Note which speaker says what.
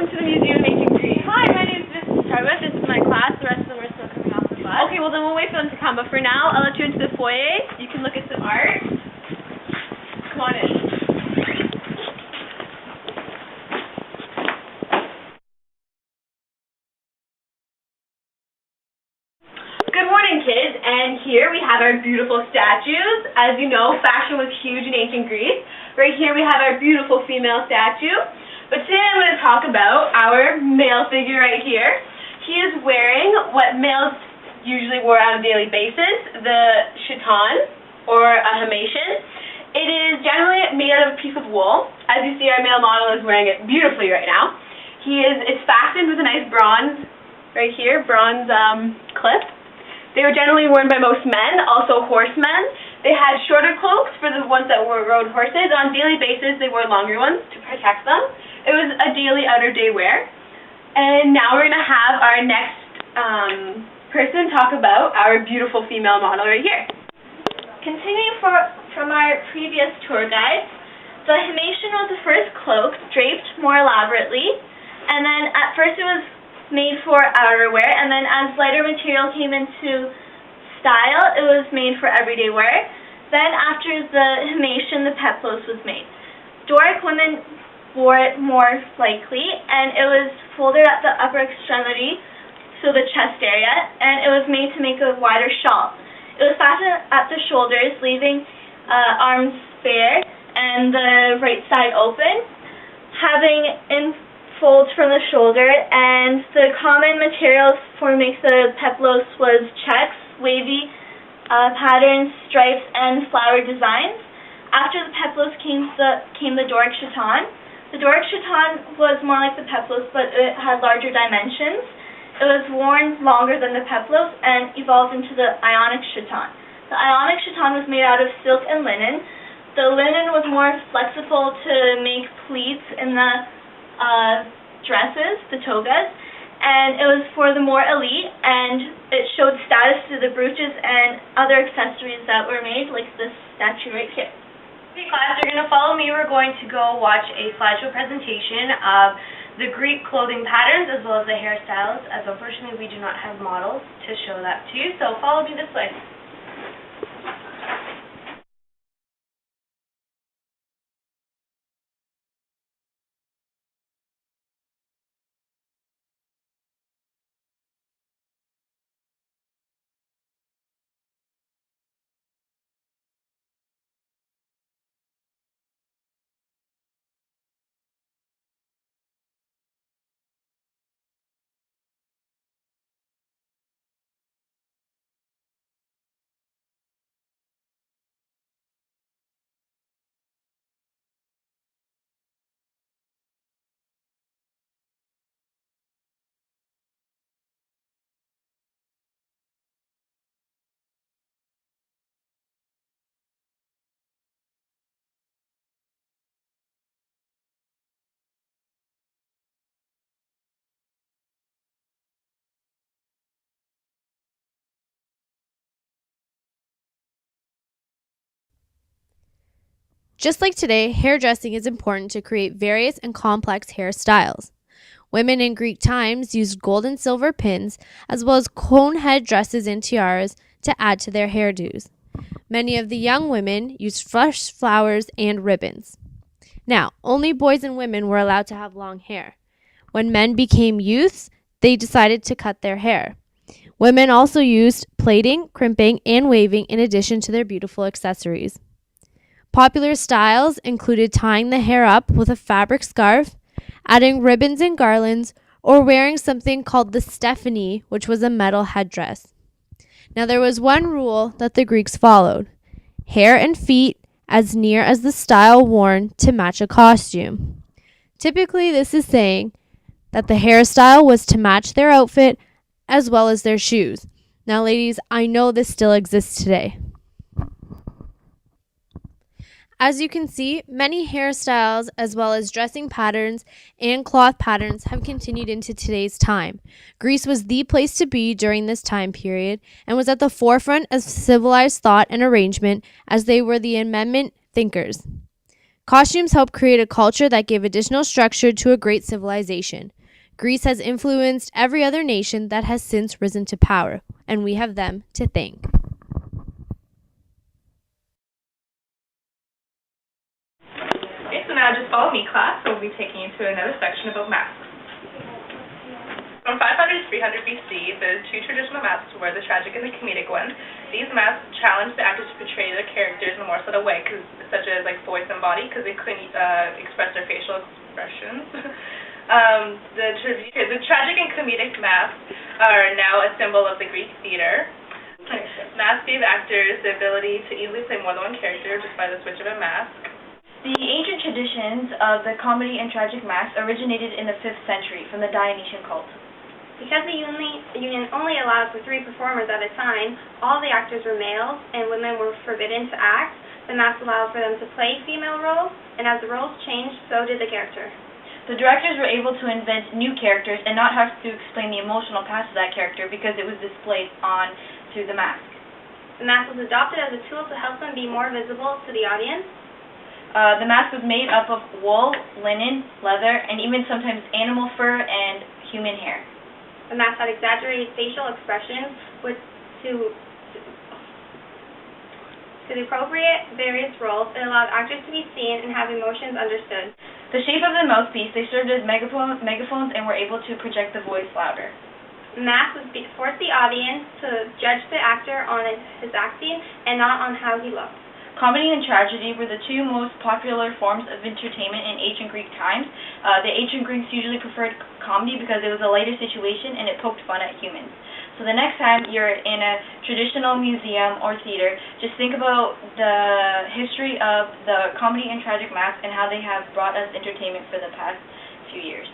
Speaker 1: welcome to the Museum of Ancient Greece.
Speaker 2: Hi, my name is Mrs. Tarbutt. This is my class. The rest of them are still coming off the bus.
Speaker 1: Okay, well then we'll wait for them to come, but for now, I'll let you into the foyer. You can look at some art. Come on in. Good morning, kids, and here we have our beautiful statues. As you know, fashion was huge in ancient Greece. Right here we have our beautiful female statue. But today I'm going to talk about our male figure right here. He is wearing what males usually wore on a daily basis, the chiton, or a himation. It is generally made out of a piece of wool. As you see, our male model is wearing it beautifully right now. It's fastened with a nice bronze, right here, bronze clip. They were generally worn by most men, also horsemen. They had shorter cloaks for the ones that rode horses. On a daily basis, they wore longer ones to protect them. It was a daily outer day wear. And now we're going to have our next person talk about our beautiful female model right here.
Speaker 3: Continuing from our previous tour guide, the himation was the first cloak, draped more elaborately, and then at first it was made for outerwear, and then as lighter material came into style, it was made for everyday wear. Then after the himation, the peplos was made. Doric women wore it more likely, and it was folded at the upper extremity, so the chest area, and it was made to make a wider shawl. It was fastened at the shoulders, leaving arms bare and the right side open, having in folds from the shoulder, and the common materials for make the peplos was checks, wavy patterns, stripes, and flower designs. After the peplos came the Doric chiton. The Doric chiton was more like the peplos, but it had larger dimensions. It was worn longer than the peplos and evolved into the Ionic chiton. The Ionic chiton was made out of silk and linen. The linen was more flexible to make pleats in the dresses, the togas, and it was for the more elite, and it showed status to the brooches and other accessories that were made, like this statue right here.
Speaker 2: Okay, class, you're going to follow me. We're going to go watch a slideshow presentation of the Greek clothing patterns as well as the hairstyles, as unfortunately we do not have models to show that to you, so follow me this way.
Speaker 4: Just like today, hairdressing is important to create various and complex hairstyles. Women in Greek times used gold and silver pins, as well as cone head dresses and tiaras to add to their hairdos. Many of the young women used fresh flowers and ribbons. Now, only boys and women were allowed to have long hair. When men became youths, they decided to cut their hair. Women also used plaiting, crimping, and waving in addition to their beautiful accessories. Popular styles included tying the hair up with a fabric scarf, adding ribbons and garlands, or wearing something called the stephanie, which was a metal headdress. Now there was one rule that the Greeks followed: hair and feet as near as the style worn to match a costume. Typically, this is saying that the hairstyle was to match their outfit as well as their shoes. Now ladies, I know this still exists today. As you can see, many hairstyles as well as dressing patterns and cloth patterns have continued into today's time. Greece was the place to be during this time period and was at the forefront of civilized thought and arrangement, as they were the Enlightenment thinkers. Costumes help create a culture that gave additional structure to a great civilization. Greece has influenced every other nation that has since risen to power, and we have them to thank.
Speaker 5: Okay, so now just follow me, class. So we'll be taking you to another section about masks. From 500 to 300 BC, the two traditional masks were the tragic and the comedic one. These masks challenged the actors to portray their characters in a more subtle way, such as like voice and body, because they couldn't express their facial expressions. The tragic and comedic masks are now a symbol of the Greek theater. Masks gave actors the ability to easily play more than one character just by the switch of a mask.
Speaker 3: The ancient traditions of the comedy and tragic masks originated in the 5th century from the Dionysian cult.
Speaker 6: Because the union only allowed for 3 performers at a time, all the actors were males and women were forbidden to act. The mask allowed for them to play female roles, and as the roles changed, so did the character.
Speaker 3: The directors were able to invent new characters and not have to explain the emotional past of that character because it was displayed on through the mask.
Speaker 6: The mask was adopted as a tool to help them be more visible to the audience.
Speaker 3: The mask was made up of wool, linen, leather, and even sometimes animal fur and human hair.
Speaker 6: The mask had exaggerated facial expressions to the appropriate various roles. It allowed actors to be seen and have emotions understood.
Speaker 3: The shape of the mouthpiece, they served as megaphones and were able to project the voice louder.
Speaker 6: The mask forced the audience to judge the actor on his acting and not on how he looked.
Speaker 3: Comedy and tragedy were the two most popular forms of entertainment in ancient Greek times. The ancient Greeks usually preferred comedy because it was a lighter situation and it poked fun at humans. So the next time you're in a traditional museum or theater, just think about the history of the comedy and tragic masks and how they have brought us entertainment for the past few years.